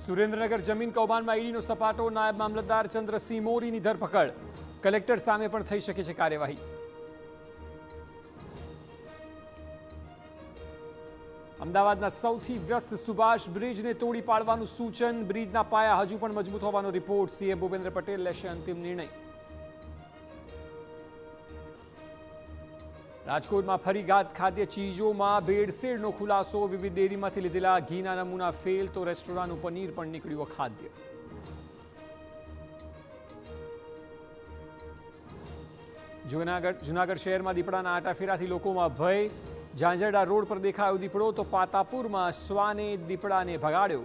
સુરેન્દ્રનગર જમીન કૌભાંડમાં ઈડીનો સપાટો, નાયબ મામલતદાર ચંદ્રસિંહ મોરીની ધરપકડ, કલેક્ટર સામે પણ થઈ શકે છે કાર્યવાહી. અમદાવાદના સૌથી વ્યસ્ત સુભાષ બ્રિજને તોડી પાડવાનું સૂચન, બ્રિજના પાયા હજુ પણ મજબૂત હોવાનો રિપોર્ટ, સીએમ ભૂપેન્દ્ર પટેલ લેશે અંતિમ નિર્ણય. રાજકોટમાં ફરી ખાદ્ય ચીજોમાં ભેળસેળનો ખુલાસો, વિવિધ ડેરીમાંથી લીધેલા ઘીના નમૂના ફેલ તો રેસ્ટોરન્ટનું પનીર પણ નીકળ્યું અખાદ્ય. જૂનાગઢ શહેરમાં દીપડાના આટાફેરાથી લોકોમાં ભય, ઝાંઝરડા રોડ પર દેખાયો દીપડો તો પાતાપુરમાં શ્વાને દીપડાને ભગાડ્યો.